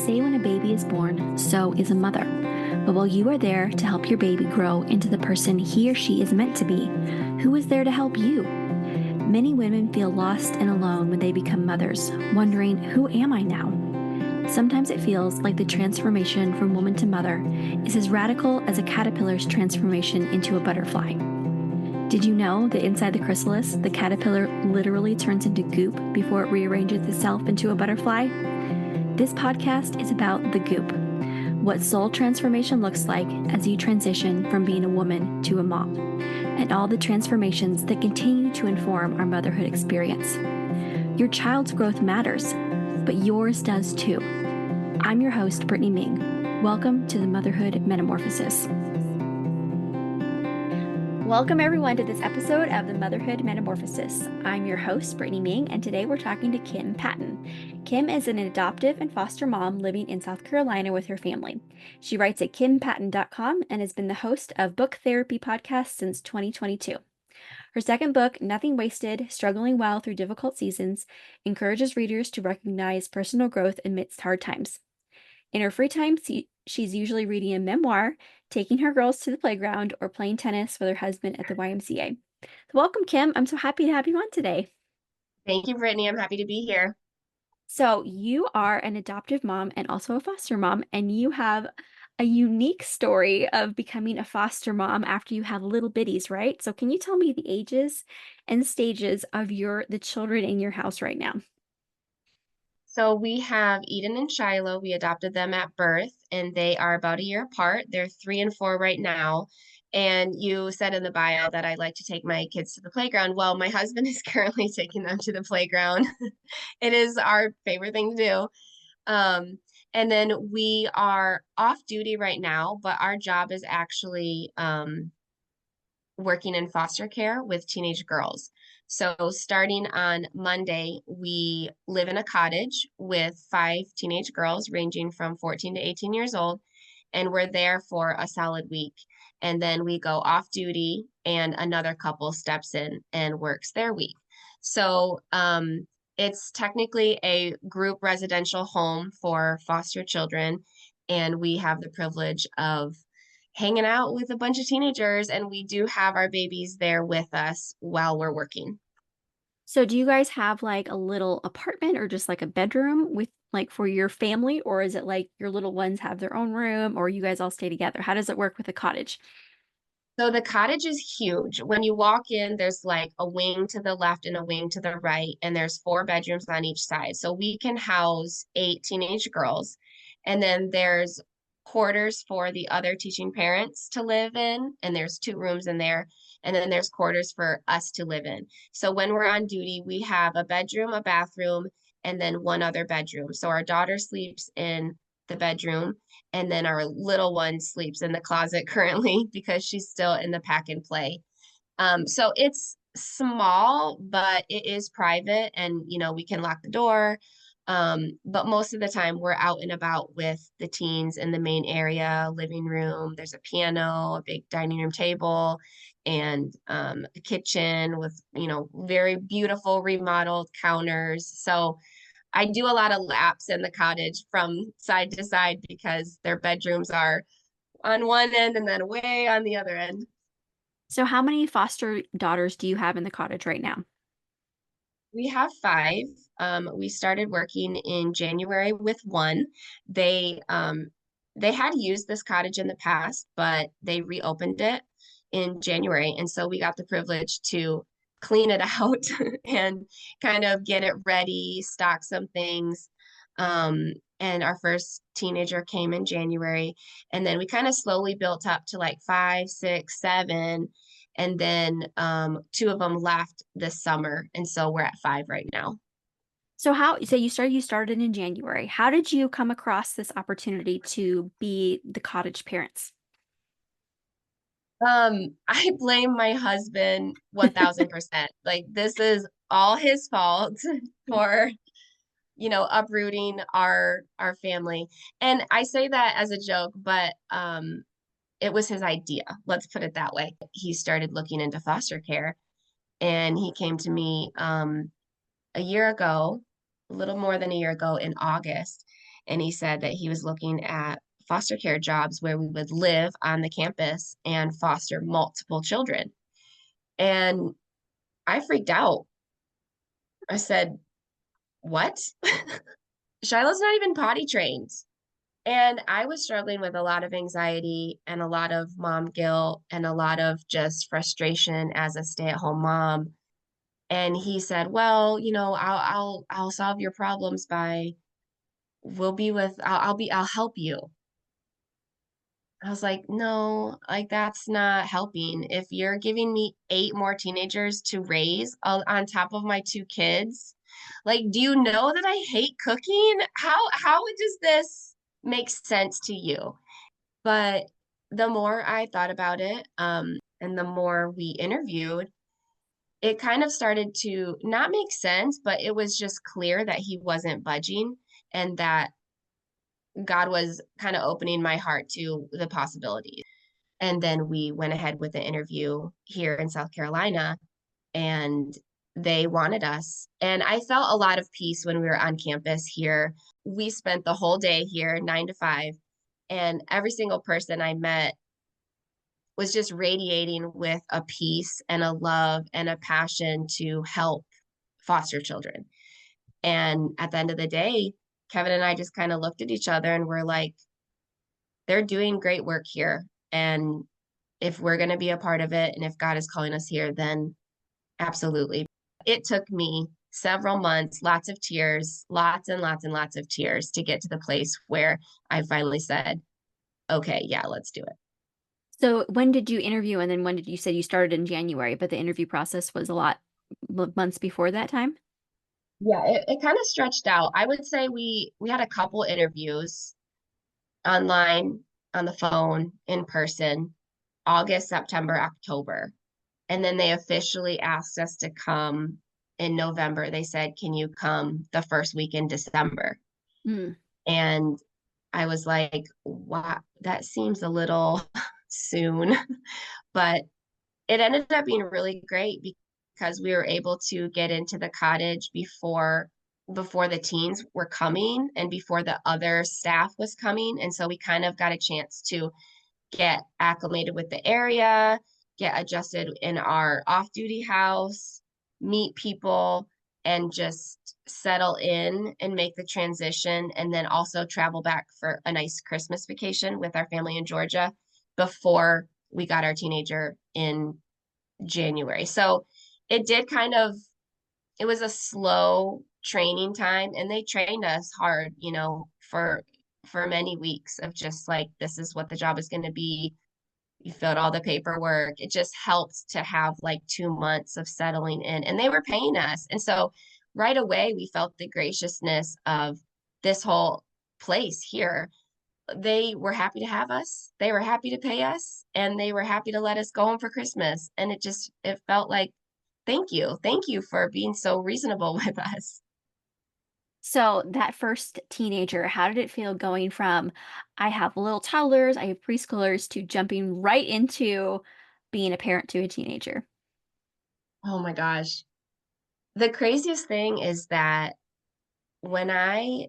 say when a baby is born, so is a mother. But while you are there to help your baby grow into the person he or she is meant to be, who is there to help you? Many women feel lost and alone when they become mothers, wondering, who am I now? Sometimes it feels like the transformation from woman to mother is as radical as a caterpillar's transformation into a butterfly. Did you know that inside the chrysalis, the caterpillar literally turns into goop before it rearranges itself into a butterfly? This podcast is about the goop, what soul transformation looks like as you transition from being a woman to a mom, and all the transformations that continue to inform our motherhood experience. Your child's growth matters, but yours does too. I'm your host, Brittany Ming. Welcome to the Motherhood Metamorphosis. Welcome everyone to this episode of the Motherhood Metamorphosis. I'm your host, Brittany Ming, and today we're talking to Kim Patton. Kim is an adoptive and foster mom living in South Carolina with her family. She writes at kimpatton.com and has been the host of Book Therapy Podcast since 2022. Her second book, Nothing Wasted, Struggling Well Through Difficult Seasons, encourages readers to recognize personal growth amidst hard times. In her free time, she's usually reading a memoir, taking her girls to the playground, or playing tennis with her husband at the YMCA. So welcome, Kim. I'm so happy to have you on today. Thank you, Brittany. I'm happy to be here. So you are an adoptive mom and also a foster mom, and you have a unique story of becoming a foster mom after you have little bitties, right? So can you tell me the ages and stages of the children in your house right now? So we have Eden and Shiloh. We adopted them at birth, and they are about a year apart. They're 3 and 4 right now. And you said in the bio that I like to take my kids to the playground. Well, my husband is currently taking them to the playground. It is our favorite thing to do. And then we are off duty right now, but our job is actually working in foster care with teenage girls. So starting on Monday, we live in a cottage with 5 teenage girls ranging from 14 to 18 years old, and we're there for a solid week. And then we go off duty and another couple steps in and works their week. So it's technically a group residential home for foster children, and we have the privilege of hanging out with a bunch of teenagers, and we do have our babies there with us while we're working. So do you guys have like a little apartment or just like a bedroom with like for your family, or is it like your little ones have their own room or you guys all stay together? How does it work with a cottage? So the cottage is huge. When you walk in, there's like a wing to the left and a wing to the right, and there's 4 bedrooms on each side. So we can house 8 teenage girls. And then there's quarters for the other teaching parents to live in, and there's 2 rooms in there. And then there's quarters for us to live in. So when we're on duty, we have a bedroom, a bathroom, and then 1 other bedroom. So our daughter sleeps in the bedroom, and then our little one sleeps in the closet currently because she's still in the pack and play. So it's small, but it is private, and we can lock the door. But most of the time we're out and about with the teens in the main area, living room. There's a piano, a big dining room table, and a kitchen with, very beautiful remodeled counters. So I do a lot of laps in the cottage from side to side because their bedrooms are on one end and then way on the other end. So how many foster daughters do you have in the cottage right now? We have 5. We started working in January with 1. They had used this cottage in the past, but they reopened it in January. And so we got the privilege to clean it out and kind of get it ready, stock some things. And our first teenager came in January. And then we kind of slowly built up to like 5, 6, 7. And then 2 of them left this summer. And so we're at 5 right now. So you started in January. How did you come across this opportunity to be the cottage parents? I blame my husband 1000%. Like, this is all his fault for, uprooting our family. And I say that as a joke, but it was his idea. Let's put it that way. He started looking into foster care, and he came to me a year ago, a little more than a year ago in August. And he said that he was looking at foster care jobs where we would live on the campus and foster multiple children. And I freaked out. I said, what? Shiloh's not even potty trained. And I was struggling with a lot of anxiety and a lot of mom guilt and a lot of just frustration as a stay-at-home mom. And he said, well, I'll solve your problems by we'll be with I'll help you. I was like, no, like that's not helping. If you're giving me 8 more teenagers to raise on top of my 2 kids, like, do you know that I hate cooking? How does this make sense to you? But the more I thought about it, and the more we interviewed, it kind of started to not make sense, but it was just clear that he wasn't budging and that God was kind of opening my heart to the possibilities. And then we went ahead with the interview here in South Carolina, and they wanted us. And I felt a lot of peace when we were on campus here. We spent the whole day here, 9 to 5, and every single person I met was just radiating with a peace and a love and a passion to help foster children. And at the end of the day, Kevin and I just kind of looked at each other and we're like, they're doing great work here. And if we're going to be a part of it and if God is calling us here, then absolutely. It took me several months, lots of tears, lots and lots and lots of tears to get to the place where I finally said, okay, yeah, let's do it. So when did you interview, and then when did you say you started in January, but the interview process was a lot months before that time? Yeah, it kind of stretched out. I would say we had a couple interviews online, on the phone, in person, August, September, October. And then they officially asked us to come in November. They said, can you come the first week in December? Mm. And I was like, wow, that seems a little soon. But it ended up being really great because we were able to get into the cottage before the teens were coming and before the other staff was coming. And so we kind of got a chance to get acclimated with the area, get adjusted in our off-duty house, meet people, and just settle in and make the transition, and then also travel back for a nice Christmas vacation with our family in Georgia before we got our teenager in January. So it did kind of, it was a slow training time, and they trained us hard, for many weeks of just like, this is what the job is going to be. You filled all the paperwork. It just helps to have like 2 months of settling in, and they were paying us. And so right away, we felt the graciousness of this whole place here. They were happy to have us. They were happy to pay us, and they were happy to let us go home for Christmas. And it felt like, thank you. Thank you for being so reasonable with us. So that first teenager, how did it feel going from I have little toddlers, I have preschoolers, to jumping right into being a parent to a teenager? Oh my gosh. The craziest thing is that when I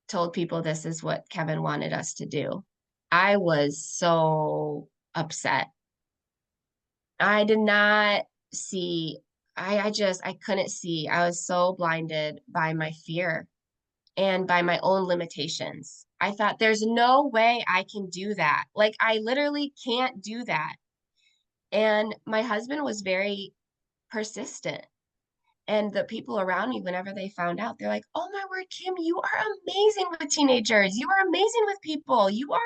told people this is what Kevin wanted us to do, I was so upset. I did not see, I couldn't see. I was so blinded by my fear and by my own limitations. I thought, there's no way I can do that. Like, I literally can't do that. And my husband was very persistent. And the people around me, whenever they found out, they're like, oh my word, Kim, you are amazing with teenagers. You are amazing with people. You are,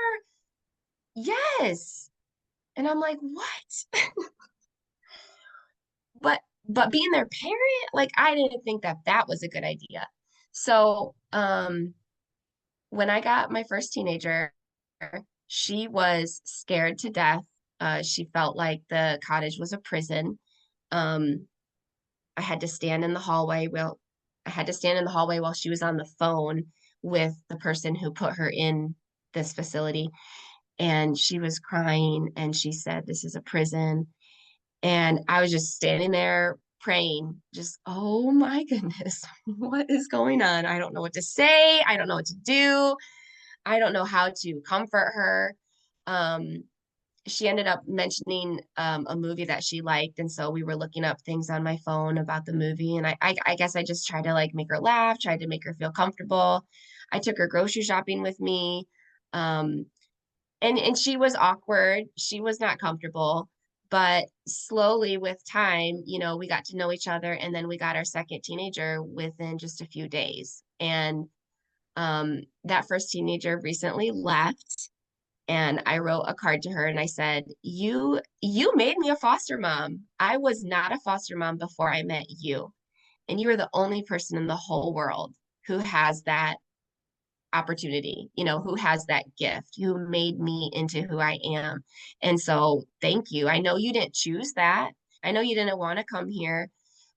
yes. And I'm like, what? But being their parent, like, I didn't think that that was a good idea. So, when I got my first teenager, she was scared to death. She felt like the cottage was a prison. Um, I had to stand in the hallway. Well, I had to stand in the hallway while she was on the phone with the person who put her in this facility. And she was crying and she said, this is a prison. And I was just standing there praying, just, oh my goodness, what is going on? I don't know what to say. I don't know what to do. I don't know how to comfort her. Um, she ended up mentioning a movie that she liked, and so we were looking up things on my phone about the movie, and I guess I just tried to like make her laugh, tried to make her feel comfortable. I took her grocery shopping with me, um, and she was awkward. She was not comfortable, but slowly with time, we got to know each other, and then we got our second teenager within just a few days, and that first teenager recently left, and I wrote a card to her and I said, you made me a foster mom. I was not a foster mom before I met you. And you are the only person in the whole world who has that opportunity, who has that gift, who made me into who I am. And so thank you. I know you didn't choose that. I know you didn't want to come here,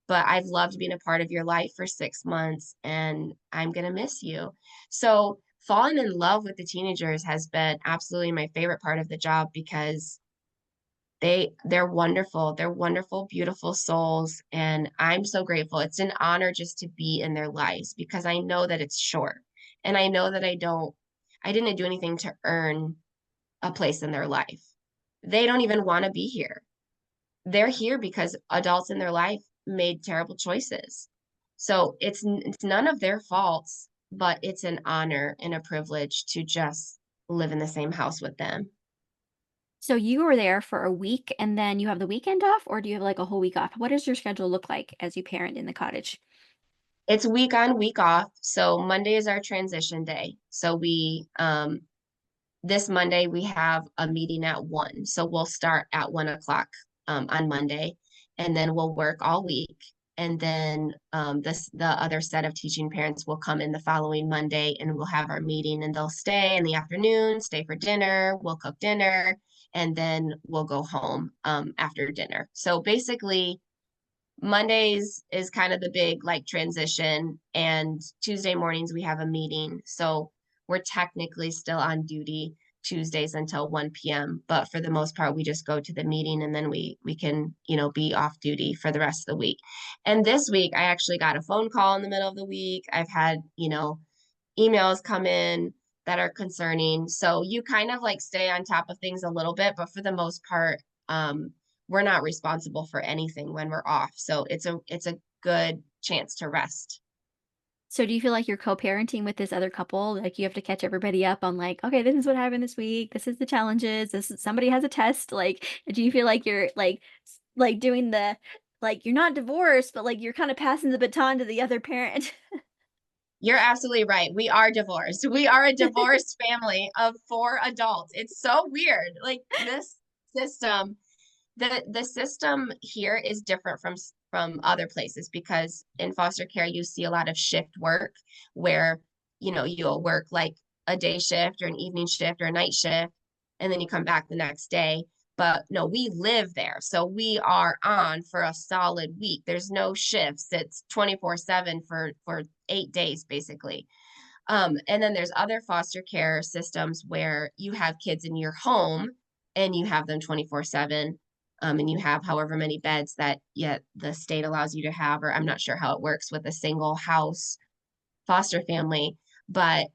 but I've loved being a part of your life for 6 months and I'm going to miss you. So falling in love with the teenagers has been absolutely my favorite part of the job because they're wonderful. They're wonderful, beautiful souls. And I'm so grateful. It's an honor just to be in their lives because I know that it's short. And I know that I didn't do anything to earn a place in their life. They don't even want to be here. They're here because adults in their life made terrible choices. So it's none of their faults, but it's an honor and a privilege to just live in the same house with them. So you were there for a week and then you have the weekend off, or do you have like a whole week off? What does your schedule look like as you parent in the cottage? It's week on, week off. So Monday is our transition day. So we this Monday we have a meeting at 1. So we'll start at 1 o'clock on Monday, and then we'll work all week. And then the other set of teaching parents will come in the following Monday, and we'll have our meeting, and they'll stay in the afternoon, stay for dinner. We'll cook dinner, and then we'll go home after dinner. So basically, Mondays is kind of the big like transition, and Tuesday mornings we have a meeting. So we're technically still on duty Tuesdays until 1 p.m. But for the most part, we just go to the meeting and then we can, be off duty for the rest of the week. And this week I actually got a phone call in the middle of the week. I've had, emails come in that are concerning. So you kind of like stay on top of things a little bit, but for the most part, we're not responsible for anything when we're off. So it's a good chance to rest. So do you feel like you're co-parenting with this other couple? Like you have to catch everybody up on like, okay, this is what happened this week. This is the challenges. Somebody has a test. Like, do you feel like you're like doing the like you're not divorced, but like you're kind of passing the baton to the other parent? You're absolutely right. We are divorced. We are a divorced family of 4 adults. It's so weird. Like this system, the system here is different from other places because in foster care you see a lot of shift work where you'll work like a day shift or an evening shift or a night shift and then you come back the next day, but no, we live there, so we are on for a solid week. There's no shifts. It's 24/7 for 8 days basically. And then there's other foster care systems where you have kids in your home and you have them 24/7. And you have however many beds that yet the state allows you to have, or I'm not sure how it works with a single house foster family. But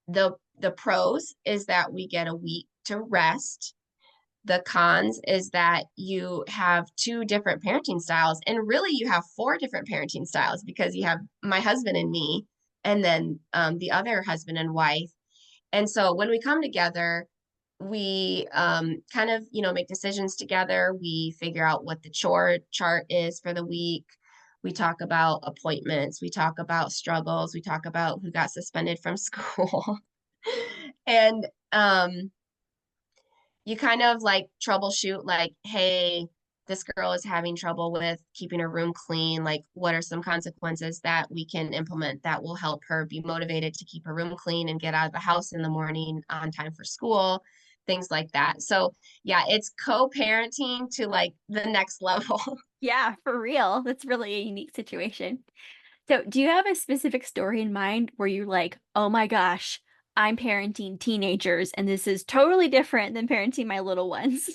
the pros is that we get a week to rest. The cons is that you have two different parenting styles, and really you have four different parenting styles because you have my husband and me, and then the other husband and wife. And so when we come together, we kind of, make decisions together. We figure out what the chore chart is for the week. We talk about appointments. We talk about struggles. We talk about who got suspended from school. And you kind of like troubleshoot, like, hey, this girl is having trouble with keeping her room clean. Like, what are some consequences that we can implement that will help her be motivated to keep her room clean and get out of the house in the morning on time for school, things like that. So, yeah, it's co-parenting to like the next level. Yeah, for real. That's really a unique situation. So, do you have a specific story in mind where you're like, oh my gosh, I'm parenting teenagers and this is totally different than parenting my little ones?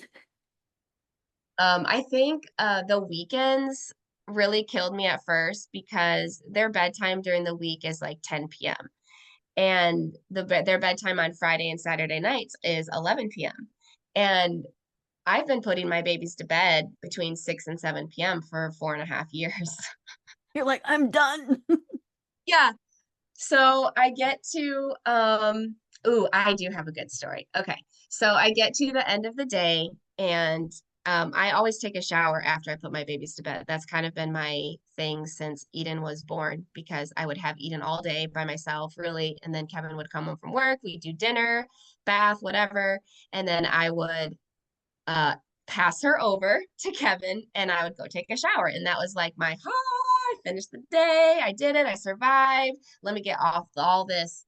I think the weekends really killed me at first because their bedtime during the week is like 10 p.m. and their bedtime on Friday and Saturday nights is 11 p.m. And I've been putting my babies to bed between 6 and 7 p.m. for 4.5 years. You're like, I'm done. Yeah. So I get to ooh, I do have a good story. Okay. So I get to the end of the day and I always take a shower after I put my babies to bed. That's kind of been my thing since Eden was born because I would have Eden all day by myself, really, and then Kevin would come home from work, we'd do dinner, bath, whatever, and then I would uh pass her over to Kevin and I would go take a shower. And that was like my, I finished the day. I did it. I survived. Let me get off all this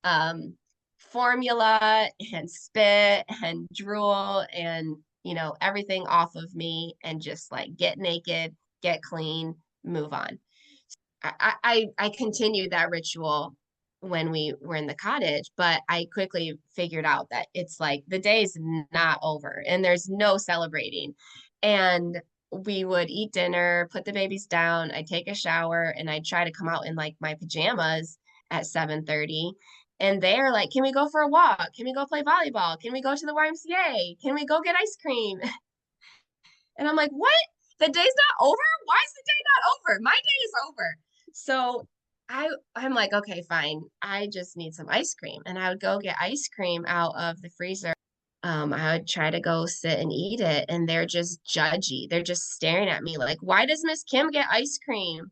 um formula and spit and drool and everything off of me and just like get naked, get clean, move on. I continued that ritual when we were in the cottage, but I quickly figured out that it's like the day's not over and there's no celebrating. And we would eat dinner, put the babies down, I'd take a shower, and I'd try to come out in like my pajamas at 7:30. And they're like, "Can we go for a walk? Can we go play volleyball? Can we go to the YMCA? Can we go get ice cream?" And I'm like, "What? The day's not over? Why is the day not over? My day is over." So I'm like, okay, fine. I just need some ice cream. And I would go get ice cream out of the freezer. I would try to go sit and eat it, and they're just judgy. They're just staring at me like, why does Miss Kim get ice cream?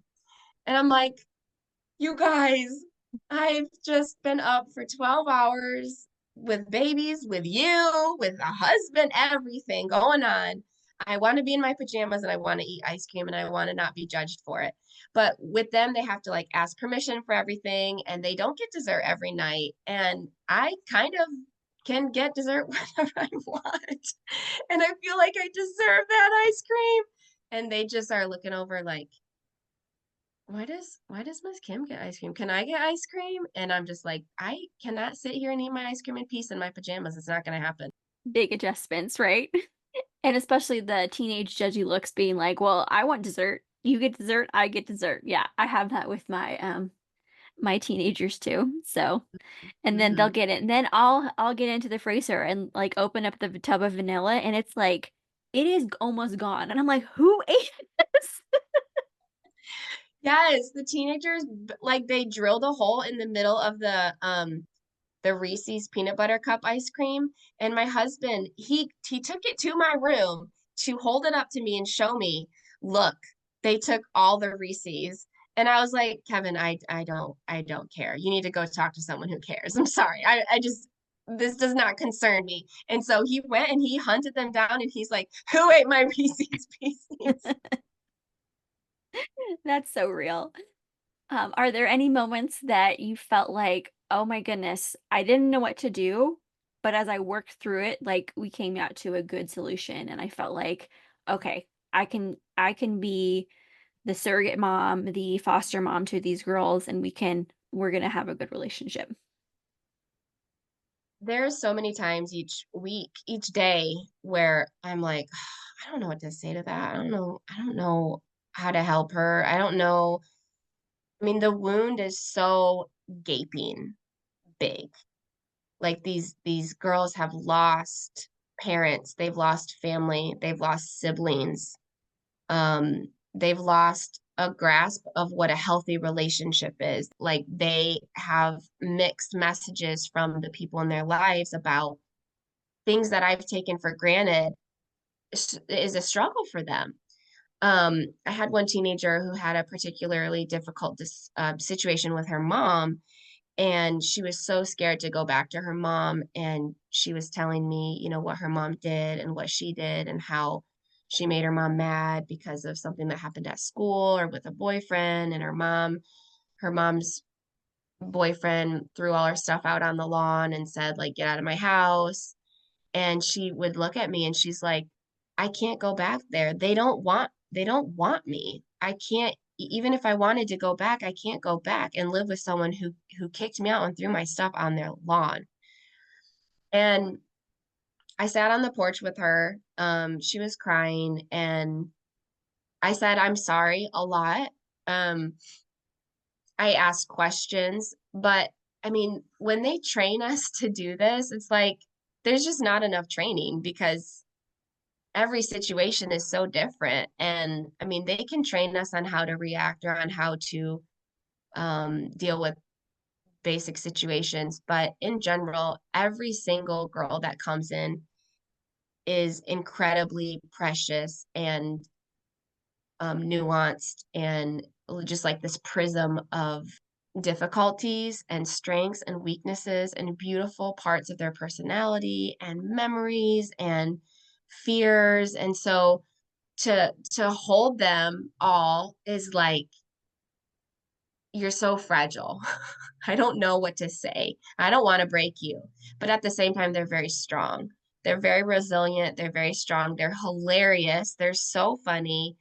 And I'm like, you guys, I've just been up for 12 hours with babies, with you, with a husband, everything going on. I want to be in my pajamas and I want to eat ice cream and I want to not be judged for it. But with them, they have to like ask permission for everything and they don't get dessert every night. And I kind of can get dessert whenever I want. And I feel like I deserve that ice cream. And they just are looking over like, why does Miss Kim get ice cream? Can I get ice cream? And I'm just like, I cannot sit here and eat my ice cream in peace in my pajamas. It's not gonna happen. Big adjustments, right? And especially the teenage judgy looks being like, well, I want dessert. You get dessert, I get dessert. Yeah, I have that with my teenagers too. So, and then they'll Hmm. get it. And then I'll get into the freezer and like open up the tub of vanilla and it's like it is almost gone. And I'm like, who ate this? Yes, the teenagers like they drilled a hole in the middle of the Reese's peanut butter cup ice cream. And my husband, he took it to my room to hold it up to me and show me, look, they took all the Reese's. And I was like, Kevin, I don't care. You need to go talk to someone who cares. I'm sorry. I just this does not concern me. And so he went and he hunted them down and he's like, who ate my Reese's Pieces? That's so real. Are there any moments that you felt like, oh my goodness, I didn't know what to do, but as I worked through it, like we came out to a good solution and I felt like, okay, I can be the surrogate mom, the foster mom to these girls and we're gonna have a good relationship. There's so many times each week, each day where I'm like, I don't know what to say to that. I don't know how to help her. I don't know. I mean, the wound is so gaping big. Like these girls have lost parents, they've lost family, they've lost siblings. They've lost a grasp of what a healthy relationship is. Like they have mixed messages from the people in their lives about things that I've taken for granted is a struggle for them. I had one teenager who had a particularly difficult situation with her mom, and she was so scared to go back to her mom. And she was telling me, what her mom did and what she did, and how she made her mom mad because of something that happened at school or with a boyfriend. And her mom's boyfriend threw all her stuff out on the lawn and said, like, get out of my house. And she would look at me and she's like, I can't go back there. They don't want me. I can't, even if I wanted to go back, I can't go back and live with someone who kicked me out and threw my stuff on their lawn. And I sat on the porch with her She was crying, and I said, "I'm sorry," a lot. Um, I asked questions, but I mean, when they train us to do this, it's like there's just not enough training because every situation is so different. And I mean, they can train us on how to react or on how to deal with basic situations, but in general, every single girl that comes in is incredibly precious and nuanced and just like this prism of difficulties and strengths and weaknesses and beautiful parts of their personality and memories and fears. And so to hold them all is like you're so fragile. I don't know what to say. I don't want to break you. But at the same time, they're very strong. They're very resilient. They're very strong. They're hilarious. They're so funny.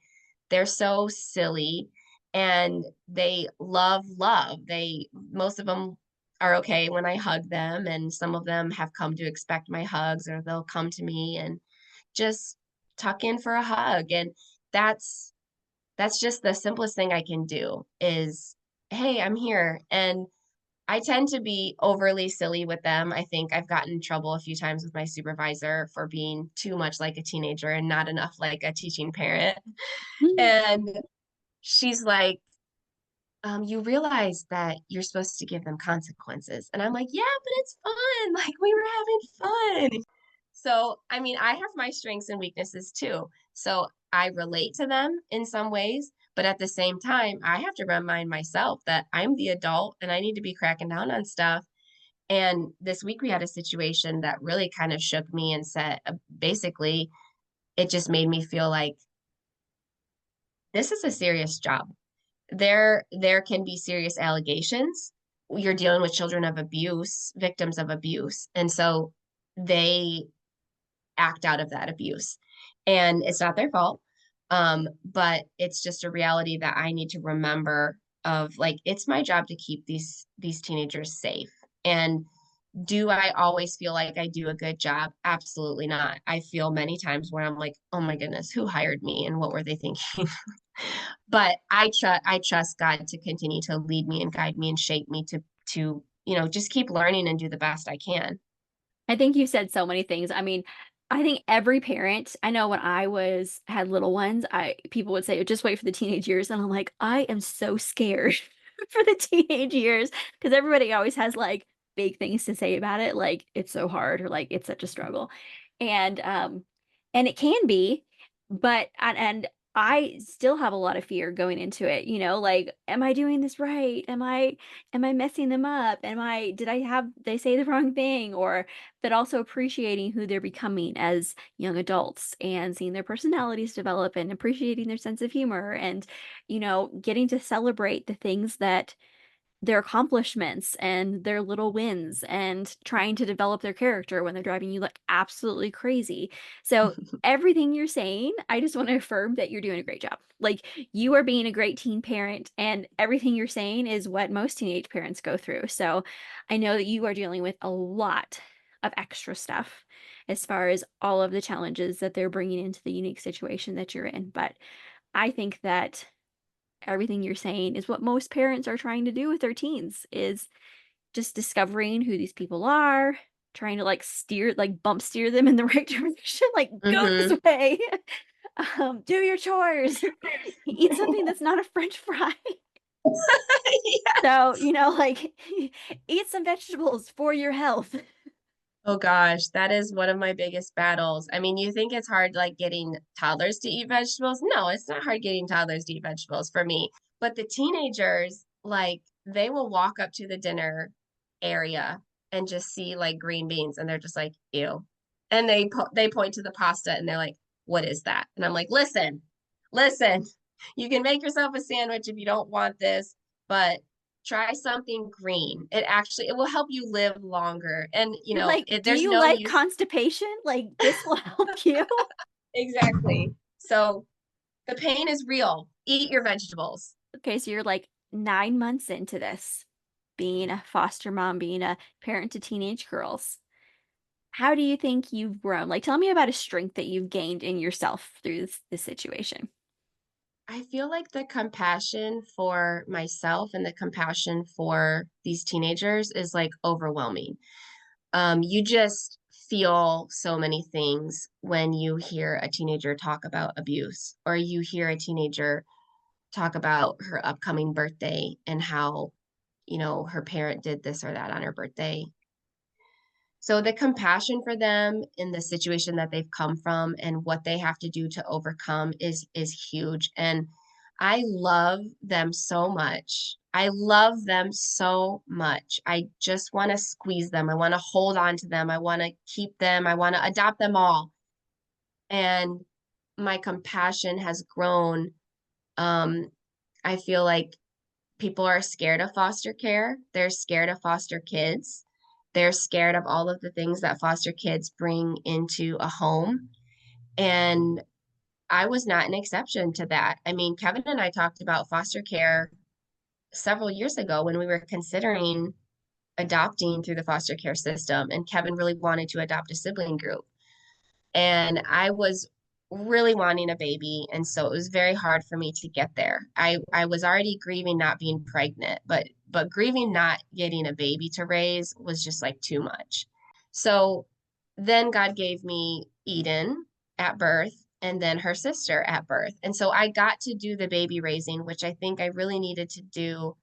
They're so silly. And they love love. Most of them are okay when I hug them. And some of them have come to expect my hugs, or they'll come to me and just tuck in for a hug. And that's that's just the simplest thing I can do is, hey, I'm here. And I tend to be overly silly with them. I think I've gotten in trouble a few times with my supervisor for being too much like a teenager and not enough like a teaching parent. And she's like, you realize that you're supposed to give them consequences. And I'm like, yeah, but it's fun. Like we were having fun. So, I mean, I have my strengths and weaknesses too. So I relate to them in some ways, but at the same time, I have to remind myself that I'm the adult and I need to be cracking down on stuff. And this week we had a situation that really kind of shook me and said, basically, it just made me feel like this is a serious job. There can be serious allegations. You're dealing with children of abuse, victims of abuse. And so they act out of that abuse. And it's not their fault. But it's just a reality that I need to remember of like it's my job to keep these teenagers safe. And do I always feel like I do a good job? Absolutely not. I feel many times where I'm like, oh my goodness, who hired me and what were they thinking? But I trust God to continue to lead me and guide me and shape me to just keep learning and do the best I can. I think you said so many things. I mean, I think every parent, I know when I had little ones, people would say, just wait for the teenage years. And I'm like, I am so scared for the teenage years because everybody always has like big things to say about it. Like it's so hard or like it's such a struggle. And and it can be, but and I still have a lot of fear going into it, like, am I doing this right? Am I messing them up? Did they say the wrong thing? But also appreciating who they're becoming as young adults and seeing their personalities develop and appreciating their sense of humor and, getting to celebrate the things that their accomplishments and their little wins and trying to develop their character when they're driving you like absolutely crazy. So everything you're saying, I just want to affirm that you're doing a great job. Like you are being a great teen parent and everything you're saying is what most teenage parents go through. So I know that you are dealing with a lot of extra stuff as far as all of the challenges that they're bringing into the unique situation that you're in. But I think that everything you're saying is what most parents are trying to do with their teens is just discovering who these people are, trying to bump steer them in the right direction, like go this Hmm. way. Do your chores. Eat something that's not a French fry. So, like eat some vegetables for your health. Oh gosh, that is one of my biggest battles. I mean, you think it's hard like getting toddlers to eat vegetables? No, it's not hard getting toddlers to eat vegetables for me. But the teenagers, like, they will walk up to the dinner area and just see like green beans and they're just like, ew. And they point to the pasta and they're like, "What is that?" And I'm like, "Listen. Listen. You can make yourself a sandwich if you don't want this, but try something green. It will help you live longer. And Like, do there's you no like use constipation? Like this will help you. exactly. So the pain is real. Eat your vegetables. Okay, so you're like 9 months into this, being a foster mom, being a parent to teenage girls. How do you think you've grown? Like, tell me about a strength that you've gained in yourself through this situation. I feel like the compassion for myself and the compassion for these teenagers is like overwhelming. You just feel so many things when you hear a teenager talk about abuse, or you hear a teenager talk about her upcoming birthday and how, her parent did this or that on her birthday. So the compassion for them in the situation that they've come from and what they have to do to overcome is huge. And I love them so much. I love them so much. I just want to squeeze them. I want to hold on to them. I want to keep them. I want to adopt them all. And my compassion has grown. Um, I feel like people are scared of foster care. They're scared of foster kids. They're scared of all of the things that foster kids bring into a home. And I was not an exception to that. I mean, Kevin and I talked about foster care several years ago when we were considering adopting through the foster care system. And Kevin really wanted to adopt a sibling group. And I was really wanting a baby, and so it was very hard for me to get there. I was already grieving not being pregnant, but grieving not getting a baby to raise was just like too much. So then God gave me Eden at birth and then her sister at birth. And so I got to do the baby raising, which I think I really needed to do.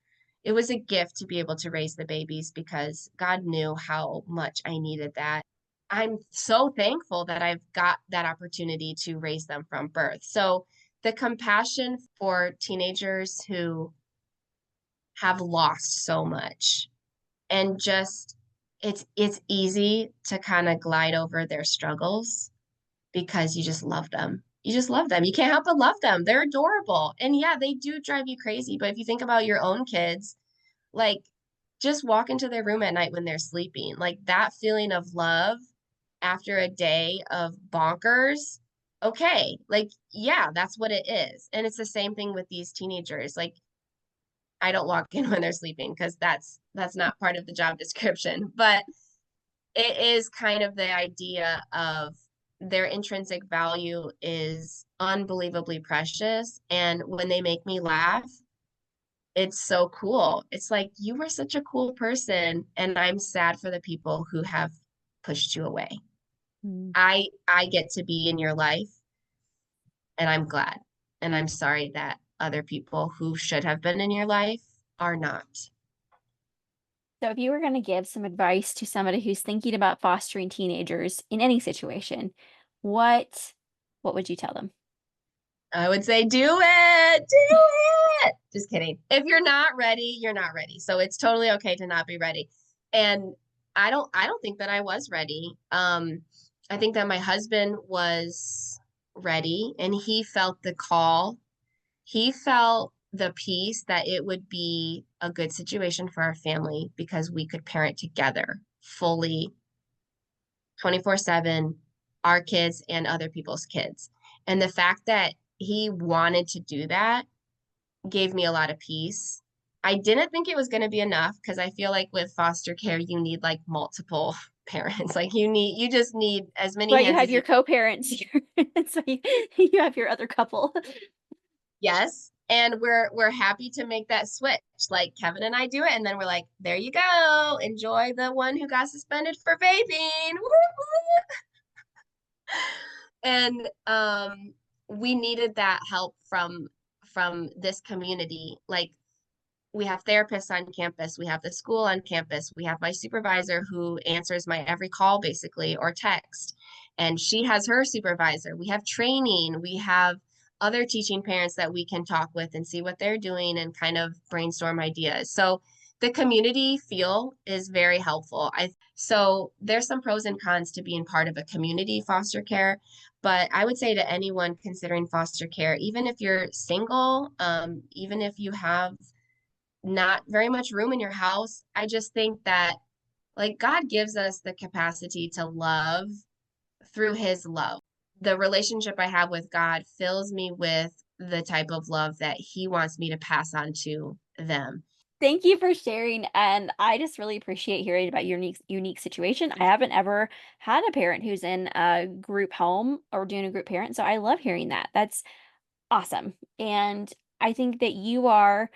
It was a gift to be able to raise the babies because God knew how much I needed that. I'm so thankful that I've got that opportunity to raise them from birth. So the compassion for teenagers who have lost so much, and just it's easy to kind of glide over their struggles because you just love them. You just love them. You can't help but love them. They're adorable. And yeah, they do drive you crazy, but if you think about your own kids, like, just walk into their room at night when they're sleeping. Like, that feeling of love after a day of bonkers. Okay. Like, yeah, that's what it is. And it's the same thing with these teenagers. Like, I don't walk in when they're sleeping because that's not part of the job description. But it is kind of the idea of their intrinsic value is unbelievably precious. And when they make me laugh, it's so cool. It's like, you were such a cool person, and I'm sad for the people who have pushed you away. Mm. I get to be in your life, and I'm glad. And I'm sorry that other people who should have been in your life are not. So, if you were going to give some advice to somebody who's thinking about fostering teenagers in any situation, what what would you tell them? I would say do it. Do it. Just kidding. If you're not ready, you're not ready. So it's totally okay to not be ready. And I don't think that I was ready. I think that my husband was ready, and he felt the call. He felt the peace that it would be a good situation for our family because we could parent together fully 24/7, our kids and other people's kids. And the fact that he wanted to do that gave me a lot of peace. I didn't think it was going to be enough because I feel like with foster care, you need like multiple parents. Like, you just need as many Well, you hands have as you. your co-parents here, so you have your other couple. Yes. And we're happy to make that switch. Like, Kevin and I do it, and then we're like, there you go. Enjoy the one who got suspended for vaping. Woo-hoo! And we needed that help from this community. Like, we have therapists on campus, we have the school on campus, we have my supervisor who answers my every call basically or text, and she has her supervisor. We have training, we have other teaching parents that we can talk with and see what they're doing and kind of brainstorm ideas. So the community feel is very helpful. So there's some pros and cons to being part of a community foster care, but I would say to anyone considering foster care, even if you're single, even if you have not very much room in your house, I just think that, like, God gives us the capacity to love through his love. The relationship I have with God fills me with the type of love that he wants me to pass on to them. Thank you for sharing, and I just really appreciate hearing about your unique situation. I haven't ever had a parent who's in a group home or doing a group parent, so I love hearing that. That's awesome. And I think that you're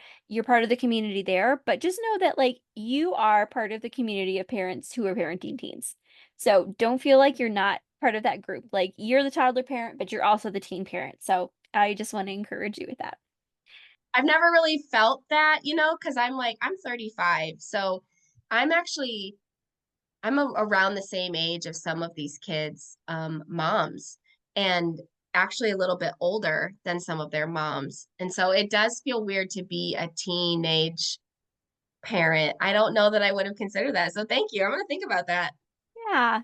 part of the community there, but just know that like you are part of the community of parents who are parenting teens. So don't feel like you're not part of that group. Like you're the toddler parent, but you're also the teen parent. So I just want to encourage you with that. I've never really felt that, because I'm 35. So I'm actually around the same age of some of these kids' moms, and actually a little bit older than some of their moms. And so it does feel weird to be a teenage parent. I don't know that I would have considered that. So thank you. I'm going to think about that. Yeah.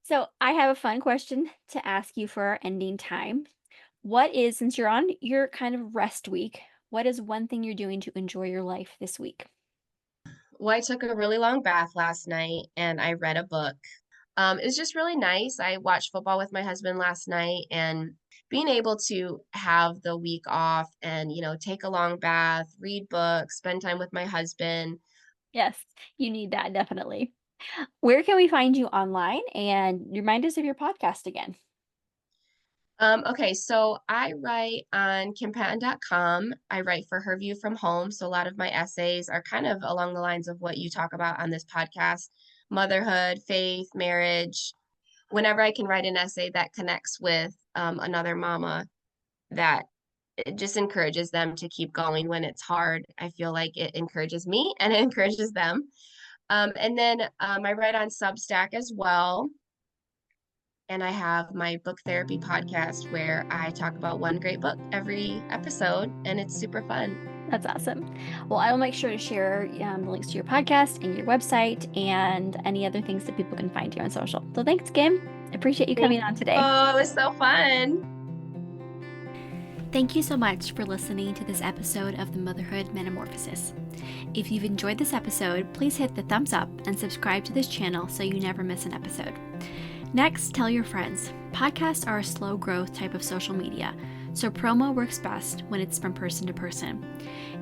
So I have a fun question to ask you for our ending time. Since you're on your kind of rest week, what is one thing you're doing to enjoy your life this week? Well, I took a really long bath last night and I read a book. It was just really nice. I watched football with my husband last night, and being able to have the week off and, take a long bath, read books, spend time with my husband. Yes, you need that definitely. Where can we find you online? And remind us of your podcast again. Okay, so I write on kimpatton.com. I write for Her View from Home. So a lot of my essays are kind of along the lines of what you talk about on this podcast: motherhood, faith, marriage. Whenever I can write an essay that connects with another mama, that it just encourages them to keep going when it's hard. I feel like it encourages me and it encourages them. And then I write on Substack as well. And I have my book therapy podcast where I talk about one great book every episode, and it's super fun. That's awesome. Well, I will make sure to share the links to your podcast and your website and any other things that people can find you on social. So thanks, Kim. Appreciate you Thank coming on today. Oh, it was so fun. Thank you so much for listening to this episode of the Motherhood Metamorphosis. If you've enjoyed this episode, please hit the thumbs up and subscribe to this channel so you never miss an episode. Next, tell your friends. Podcasts are a slow growth type of social media, so promo works best when it's from person to person.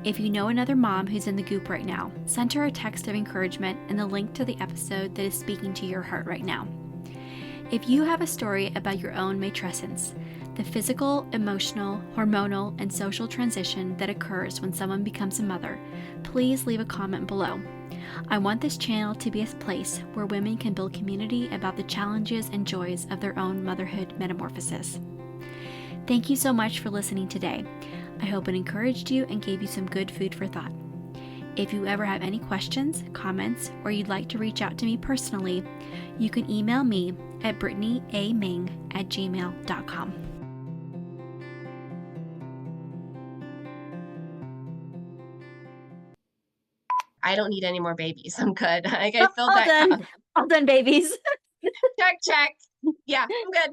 If you know another mom who's in the goop right now, send her a text of encouragement and the link to the episode that is speaking to your heart right now. If you have a story about your own matrescence, the physical, emotional, hormonal, and social transition that occurs when someone becomes a mother, please leave a comment below. I want this channel to be a place where women can build community about the challenges and joys of their own motherhood metamorphosis. Thank you so much for listening today. I hope it encouraged you and gave you some good food for thought. If you ever have any questions, comments, or you'd like to reach out to me personally, you can email me at brittanyaming@gmail.com. I don't need any more babies. I'm good. Like I filled All that done. cup. All done, babies. Check, check. Yeah, I'm good.